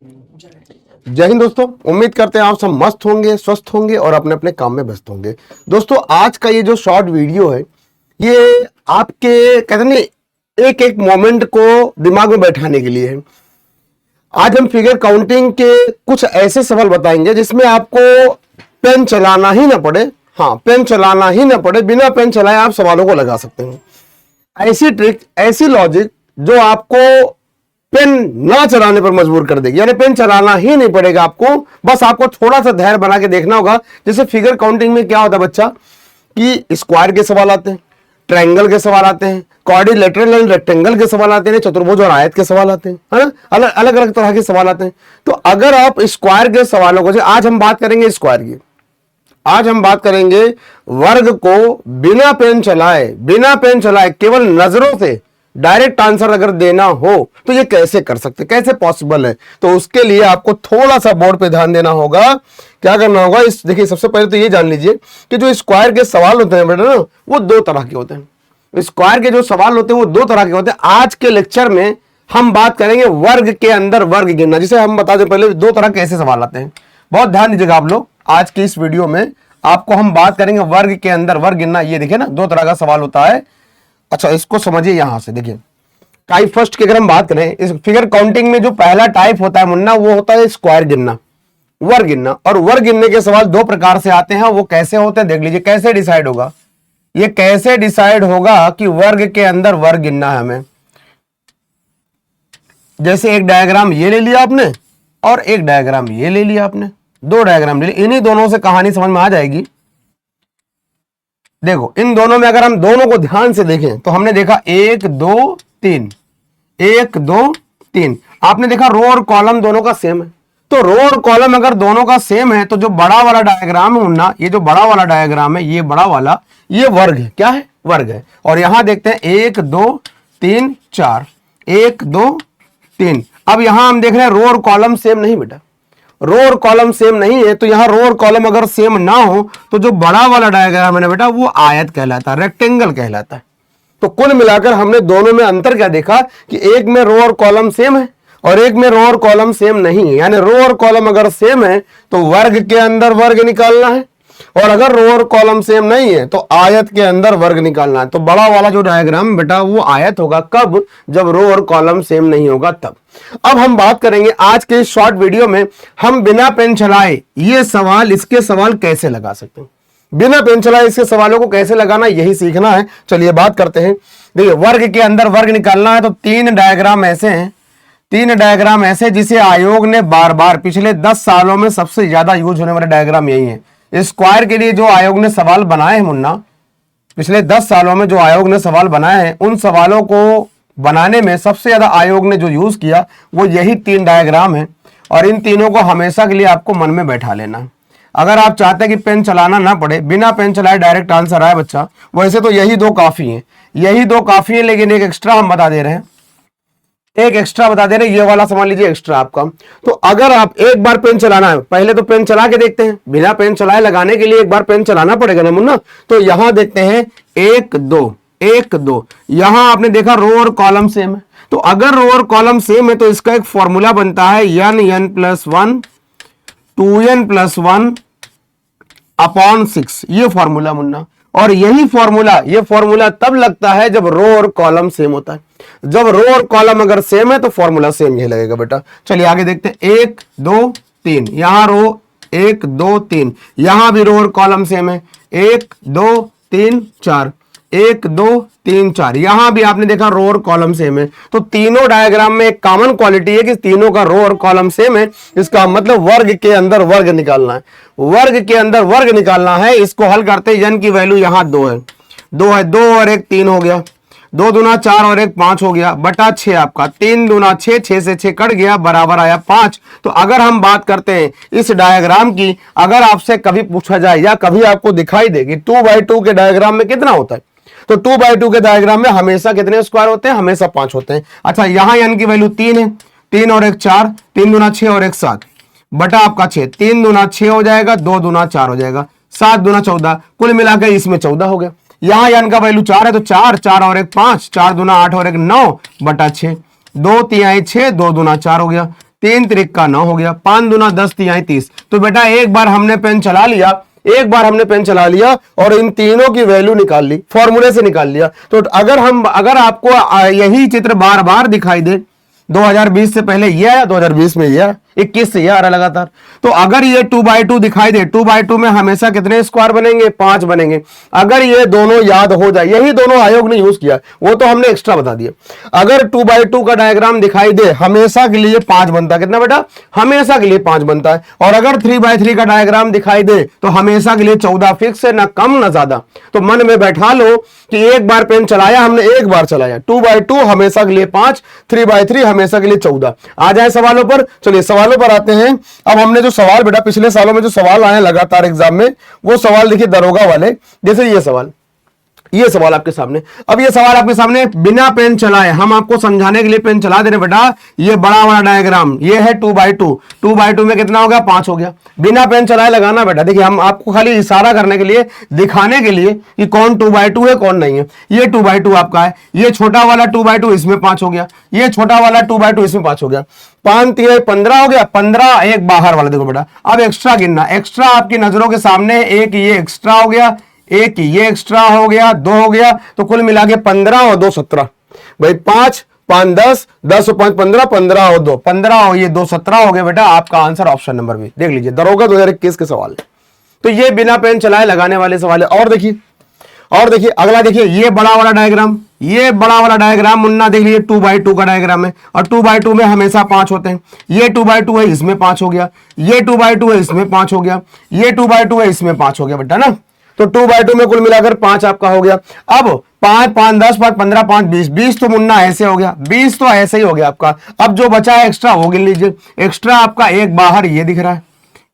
जय हिंद दोस्तों, उम्मीद करते हैं आप सब मस्त होंगे, स्वस्थ होंगे और अपने अपने काम में व्यस्त होंगे। दोस्तों, आज का ये जो शॉर्ट वीडियो है, ये आपके कहते नहीं एक एक मोमेंट को दिमाग में बैठाने के लिए है। आज हम फिगर काउंटिंग के कुछ ऐसे सवाल बताएंगे जिसमें आपको पेन चलाना ही ना पड़े। हाँ, पेन चलाना ही ना पड़े, बिना पेन चलाए आप सवालों को लगा सकते हैं। ऐसी ट्रिक, ऐसी लॉजिक जो आपको पेन ना चलाने पर मजबूर कर देगी, यानी पेन चलाना ही नहीं पड़ेगा आपको, बस आपको थोड़ा सा धैर्य बना के देखना होगा। जैसे फिगर काउंटिंग में क्या होता है बच्चा, कि स्क्वायर के सवाल आते हैं, ट्रायंगल के सवाल आते हैं, क्वाड्रिलेटरल एंड रेक्टेंगल के सवाल आते हैं, चतुर्भुज और आयत के सवाल आते हैं, है ना। अलग अलग अलग तरह के सवाल आते हैं। तो अगर आप स्क्वायर के सवालों को, आज हम बात करेंगे स्क्वायर की, आज हम बात करेंगे वर्ग को बिना पेन चलाए केवल नजरों से डायरेक्ट आंसर अगर देना हो तो ये कैसे कर सकते, कैसे पॉसिबल है। तो उसके लिए आपको थोड़ा सा बोर्ड पे ध्यान देना होगा। क्या करना होगा, इस देखिए, सबसे पहले तो ये जान लीजिए कि जो स्क्वायर के सवाल होते हैं बेटा ना, वो दो तरह के होते हैं। स्क्वायर के जो सवाल होते हैं वो दो तरह के होते हैं। आज के लेक्चर में हम बात करेंगे वर्ग के अंदर वर्ग गिनना। जिसे हम बता दें पहले दो तरह के ऐसे सवाल आते हैं, बहुत ध्यान दीजिएगा आप लोग। आज की इस वीडियो में आपको हम बात करेंगे वर्ग के अंदर वर्ग गिनना। ये देखिए ना, दो तरह का सवाल होता है। अच्छा, इसको समझिए। यहां से देखिए, टाइप फर्स्ट की अगर हम बात करें, इस फिगर काउंटिंग में जो पहला टाइप होता है मुन्ना, वो होता है स्क्वायर गिनना, वर्ग गिनना। और वर्ग गिनने के सवाल दो प्रकार से आते हैं। वो कैसे होते हैं देख लीजिए। कैसे डिसाइड होगा, ये कैसे डिसाइड होगा कि वर्ग के अंदर वर्ग गिनना है हमें। जैसे एक डायग्राम ये ले लिया आपने और एक डायग्राम ये ले लिया आपने, दो डायग्राम ले लिए। इन्हीं दोनों से कहानी समझ में आ जाएगी। देखो, इन दोनों में अगर हम दोनों को ध्यान से देखें तो हमने देखा 1 2 3, 1 2 3। आपने देखा रो और कॉलम दोनों का सेम है। तो रो और कॉलम अगर दोनों का सेम है तो जो बड़ा वाला डायग्राम है मुन्ना, ये जो बड़ा वाला डायग्राम है, ये बड़ा वाला, ये वर्ग है। क्या है? वर्ग है। और यहां देखते हैं 1 2 3 4, 1 2 3। अब यहां हम देख रहे हैं रो और कॉलम सेम नहीं बेटा, रो और कॉलम सेम नहीं है। तो यहां रो और कॉलम अगर सेम ना हो तो जो बड़ा वाला डायग्राम है ना बेटा, वो आयत कहलाता है, रेक्टेंगल कहलाता है। तो कुल मिलाकर हमने दोनों में अंतर क्या देखा कि एक में रो और कॉलम सेम है और एक में रो और कॉलम सेम नहीं है। यानी रो और कॉलम अगर सेम है तो वर्ग के अंदर वर्ग निकालना है, और अगर रो और कॉलम सेम नहीं है तो आयत के अंदर वर्ग निकालना है। तो बड़ा वाला जो डायग्राम बेटा वो आयत होगा। कब? जब रो और कॉलम सेम नहीं होगा तब। अब हम बात करेंगे आज के शॉर्ट वीडियो में, हम बिना पेन चलाए ये सवाल, इसके सवाल कैसे लगा सकते हैं। बिना पेन चलाए इसके सवालों को कैसे लगाना, यही सीखना है। चलिए बात करते हैं। देखिए, वर्ग के अंदर वर्ग निकालना है तो तीन डायग्राम ऐसे हैं, तीन डायग्राम ऐसे जिसे आयोग ने बार बार पिछले 10 सालों में सबसे ज्यादा यूज होने वाले डायग्राम यही है। स्क्वायर के लिए जो आयोग ने सवाल बनाए हैं मुन्ना, पिछले 10 सालों में जो आयोग ने सवाल बनाए हैं, उन सवालों को बनाने में सबसे ज्यादा आयोग ने जो यूज किया वो यही तीन डायग्राम है। और इन तीनों को हमेशा के लिए आपको मन में बैठा लेना है। अगर आप चाहते हैं कि पेन चलाना ना पड़े, बिना पेन चलाए डायरेक्ट आंसर आए बच्चा, वैसे तो यही दो काफी हैं, यही दो काफी हैं। लेकिन एक एक्स्ट्रा हम बता दे रहे हैं, एक एक्स्ट्रा बता दे रहे हैं। ये वाला समझ लीजिए एक्स्ट्रा आपका। तो अगर आप एक बार पेन चलाना है, पहले तो पेन चला के देखते हैं। बिना पेन चलाए लगाने के लिए एक बार पेन चलाना पड़ेगा ना मुन्ना। तो यहां देखते हैं 1 2 1 2। यहां आपने देखा रो और कॉलम सेम है। तो अगर रो और कॉलम सेम है तो इसका एक फॉर्मूला बनता है n+1 2n+1 अपॉन 6, ये फॉर्मूला मुन्ना। और यही फॉर्मूला तब लगता है जब रो और कॉलम सेम होता है। जब रो और कॉलम अगर सेम है तो फॉर्मूला सेम ही लगेगा बेटा। चलिए आगे देखते हैं। 1 2 3, यहां रो 1 2 3, यहां भी रो और कॉलम सेम है। 1 2 3 4, 1 2 3 4, यहां भी आपने देखा रो और कॉलम सेम है। तो तीनों डायग्राम में एक कॉमन क्वालिटी है कि तीनों का रो और कॉलम सेम है। इसका मतलब वर्ग के अंदर वर्ग निकालना है, वर्ग के अंदर वर्ग निकालना है। इसको हल करते हैं। n की वैल्यू यहां 2 है, 2 और 1 3 हो गया, 2 दूना 4 और 1 5 हो गया, बटा 6 आपका, 3 दूना 6, 6 से 6 कट गया, बराबर आया 5। तो अगर हम बात करते हैं इस डायग्राम की, अगर आपसे कभी पूछा जाए या कभी आपको दिखाई दे कि 2/2 के डायग्राम में कितना होता है, तो 2/2 के डायग्राम में हमेशा कितने स्क्वायर होते हैं? हमेशा 5 होते हैं। अच्छा, यहां n की वैल्यू 3 है, 3 और 1 4, 3 दूना 6 और 1 7, बटा आपका 6, 3 दूना 6 हो जाएगा, 2 दूना 4 हो जाएगा, 7 दूना 14, कुल मिलाकर इसमें 14 हो गया। यहां n का वैल्यू 4 है तो 4, 4 और 1 5, 4 दूना 8 और 1 9, बटा 6, 2 3 6, 2 दूना 4 हो गया, 3 त्रिक का 9 हो गया, 5 दूना 10 तिहाई 30। तो बेटा एक बार हमने पेन चला लिया, एक बार हमने पेन चला लिया और इन तीनों की वैल्यू निकाल ली, फॉर्मूले से निकाल लिया। तो अगर आपको यही चित्र बार बार दिखाई दे, 2020 से पहले ये आया, 2020 में ये आया, 21 से ये आ रहा लगातार, तो अगर ये 2/2 दिखाई दे, 2/2 में हमेशा कितने स्क्वायर बनेंगे? 5 बनेंगे। अगर ये दोनों याद हो जाए, यही दोनों आयोग ने यूज किया, वो तो हमने एक्स्ट्रा बता दिया। अगर 2/2 का डायग्राम दिखाई दे, हमेशा के लिए 5 बनता है। कितना बेटा? हमेशा के लिए 5 बनता है। और अगर 3/3 का डायग्राम दिखाई दे तो हमेशा के लिए 14 फिक्स है, ना कम ना ज्यादा। तो मन में बैठा लो कि एक बार पेन चलाया हमने, एक बार चलाया, 2/2 हमेशा के लिए 5, 3/3 हमेशा के लिए 14। आ जाए सवालों पर। चलिए सवालों पर आते हैं। अब हमने जो सवाल बेटा पिछले सालों में जो सवाल आए लगातार एग्जाम में, वो सवाल देखिए दरोगा वाले। जैसे ये सवाल आपके सामने, अब ये सवाल आपके सामने बिना पेन चलाए, हम आपको समझाने के लिए पेन चला दे रहे बेटा। ये बड़ा वाला डायग्राम, ये है 2/2, 2/2 में कितना हो गया? 5 हो गया। बिना पेन चलाए लगाना बेटा। देखिए हम आपको खाली इशारा करने के लिए, दिखाने के लिए कि कौन 2/2 है कौन नहीं है। ये 2/2 आपका है, ये छोटा वाला 2/2 इसमें 5 हो गया, ये छोटा वाला 2/2 इसमें 5 हो गया, 5 3 15 हो गया, 15 एक बाहर वाला। देखो बेटा अब एक्स्ट्रा गिनना, एक्स्ट्रा आपकी नजरों के सामने, एक ये एक्स्ट्रा हो गया, एक ये एक्स्ट्रा हो गया, 2 हो गया, तो कुल मिला के 15 और 2 17। भाई 5 5 10, 10 और 5 15, 15 और 2 15 और ये 2 17 हो गया बेटा। आपका आंसर ऑप्शन नंबर बी। देख लीजिए दरोगा 2021 के सवाल है। तो ये बिना पेन चलाए लगाने वाले सवाल है। और देखिए अगला, देखिए ये बड़ा वाला डायग्राम, ये बड़ा वाला डायग्राम मुन्ना देख लीजिए 2/2 का डायग्राम है, और 2/2 में हमेशा 5 होते हैं। ये 2/2 है, इसमें 5 हो गया, ये 2/2 है, इसमें 5 हो गया, ये 2/2 है, इसमें 5 हो गया बेटा ना। तो 2/2 में कुल मिलाकर 5 आपका हो गया। अब 5 5 10 5 15 5 20, 20 तो मुन्ना ऐसे हो गया, 20 तो ऐसे ही हो गया आपका। अब जो बचा है एक्स्ट्रा वो गिन लीजिए। एक्स्ट्रा आपका एक बाहर ये दिख रहा है,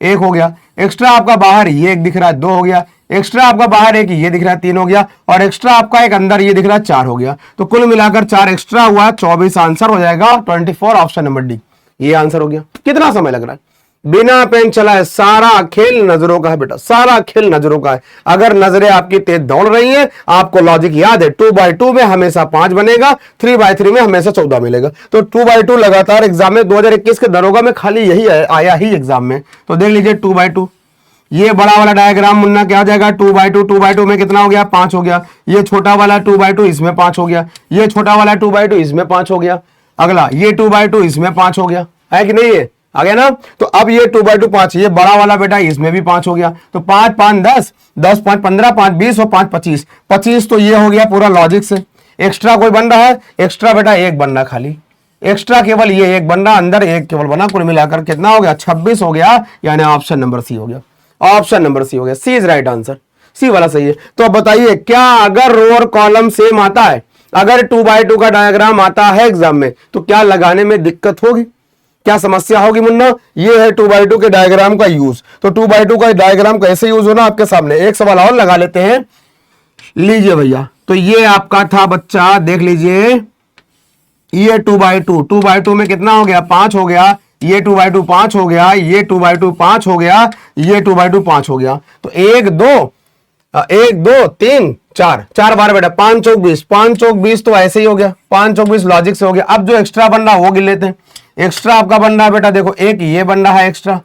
1 हो गया। एक्स्ट्रा आपका बाहर ये एक दिख रहा है, 2 हो गया। एक्स्ट्रा आपका बाहर एक ये दिख रहा है, 3 हो गया। और एक्स्ट्रा आपका एक अंदर ये दिख रहा है, 4 हो गया। तो कुल मिलाकर 4 एक्स्ट्रा हुआ, 24 आंसर हो जाएगा, 24 ऑप्शन नंबर डी। ये आंसर हो गया। कितना समय लग रहा है? बिना पेन चलाए। सारा खेल नजरों का है बेटा, सारा खेल नजरों का है। अगर नजरें आपकी तेज दौड़ रही हैं, आपको लॉजिक याद है, 2/2 में हमेशा 5 बनेगा, 3/3 में हमेशा 14 मिलेगा। तो 2/2 लगातार एग्जाम में 2021 के दरोगा में खाली यही आया ही एग्जाम में। तो देख लीजिए 2/2, ये बड़ा वाला डायग्राम मुन्ना क्या हो जाएगा? 2/2, 2/2 में कितना हो गया? 5 हो गया। ये छोटा वाला 2/2 इसमें 5 हो गया, ये छोटा वाला 2/2 इसमें 5 हो गया। अगला ये 2/2 इसमें 5 हो गया, है कि नहीं? ये आ गया ना। तो अब ये 2/2 5, ये बड़ा वाला बेटा इसमें भी 5 हो गया। तो 5 5 10, 10 5 15, 5 20 और 5 25, 25 तो ये हो गया पूरा लॉजिक से। एक्स्ट्रा कोई बन रहा है? एक्स्ट्रा बेटा एक बन रहा खाली, एक्स्ट्रा केवल ये एक बन रहा, अंदर एक केवल बना। कुल मिलाकर कितना हो गया? 26 हो गया, यानी ऑप्शन नंबर सी हो गया। ऑप्शन नंबर सी हो गया। सी इज राइट आंसर, सी वाला सही है। तो अब बताइए, क्या अगर रो और कॉलम सेम आता है, अगर 2/2 का डायग्राम आता है एग्जाम में, तो क्या लगाने में दिक्कत होगी? क्या समस्या होगी मुन्ना? ये है 2/2 के डायग्राम का यूज। तो 2/2 का डायग्राम कैसे यूज होना आपके सामने। एक सवाल और लगा लेते हैं, लीजिए भैया। तो ये आपका था बच्चा, देख लीजिए, ये 2/2, 2/2 में कितना हो गया? 5 हो गया। ये 2/2 5 हो गया, ये 2/2 5 हो गया, ये 2/2 5 हो गया। तो 1 2 3 4, 4 बार बेटा 5 चौक 20, 5 चौक 20 तो ऐसे ही हो गया, 5 चौक 20 लॉजिक से हो गया। अब जो एक्स्ट्रा बन रहा वो गिन लेते हैं। एक्स्ट्रा आपका बन रहा है बेटा, देखो एक ये बन रहा है एक्स्ट्रा,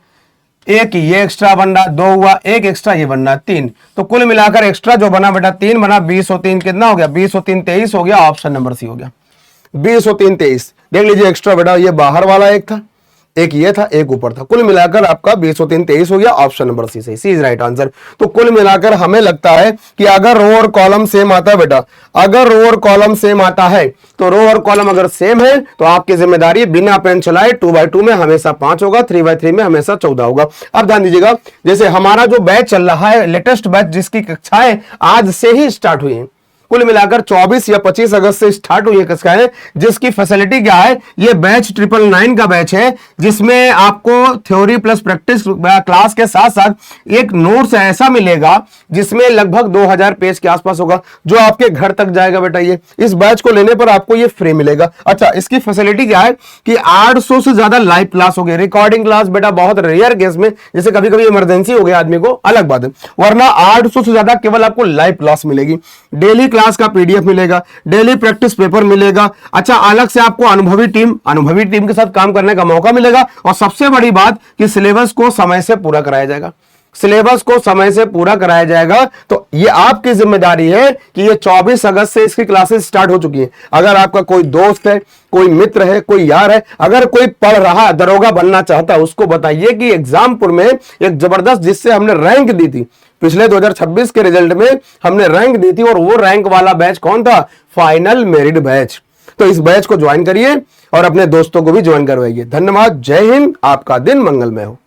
एक ये एक्स्ट्रा बन रहा, 2 हुआ, एक एक्स्ट्रा ये बन रहा 3। तो कुल मिलाकर एक्स्ट्रा जो बना बेटा 3 बना, 20 और 3 कितना हो गया? 20 और 3 23 हो गया। ऑप्शन नंबर सी हो गया। 20 और 3 23। देख लीजिए एक्स्ट्रा बेटा, ये बाहर वाला एक था, एक ये था, एक ऊपर था। कुल मिलाकर आपका 20 और 3 23 हो गया। ऑप्शन नंबर सी सही, सी इज राइट आंसर। तो कुल मिलाकर हमें लगता है कि अगर रो और कॉलम सेम आता है बेटा, अगर रो और कॉलम सेम आता है, तो रो और कॉलम अगर सेम है तो आपकी जिम्मेदारी बिना पेन चलाए 2/2 में हमेशा 5 होगा, 3/3 में हमेशा 14 होगा। अब ध्यान दीजिएगा, जैसे हमारा जो बैच चल रहा है, लेटेस्ट बैच जिसकी कक्षाएं आज से ही स्टार्ट हुई हैं, कुल मिलाकर 24 या 25 अगस्त से स्टार्ट हुई है कक्षाएं, जिसकी फैसिलिटी क्या है? ये बैच 999 का बैच है, जिसमें आपको थ्योरी प्लस प्रैक्टिस क्लास के साथ साथ एक नोट्स ऐसा मिलेगा जिसमें लगभग 2000 पेज के आसपास होगा, जो आपके घर तक जाएगा बेटा। ये इस बैच को लेने पर आपको ये फ्री मिलेगा। अच्छा, इसकी फैसिलिटी क्या है कि 800 से ज्यादा लाइव क्लास हो गई। रिकॉर्डिंग क्लास बेटा बहुत रेयर केस में, जैसे कभी कभी इमरजेंसी हो गया आदमी को, अलग बात है, वरना 800 से ज्यादा केवल आपको लाइव क्लास मिलेगी। डेली क्लास का पीडीएफ मिलेगा, डेली प्रैक्टिस पेपर मिलेगा। अच्छा, अलग से आपको अनुभवी टीम के साथ काम करने का मौका मिलेगा। और सबसे बड़ी बात कि सिलेबस को समय से पूरा कराया जाएगा। सिलेबस को समय से पूरा कराया जाएगा। तो ये आपकी जिम्मेदारी है कि ये 24 अगस्त से इसकी क्लासेस स्टार्ट हो चुकी हैं। अगर आपका कोई दोस्त है, कोई मित्र है, कोई यार है, अगर कोई पढ़ रहा दरोगा बनना चाहता है, उसको बताइए कि एग्जामपुर में एक जबरदस्त, जिससे हमने रैंक दी थी पिछले 2026 के रिजल्ट में, हमने रैंक दी थी, और वो रैंक वाला बैच कौन था? Final merit batch. तो इस बैच को ज्वाइन करिए और अपने दोस्तों को भी ज्वाइन करवाइए। धन्यवाद। जय हिंद। आपका दिन मंगलमय हो।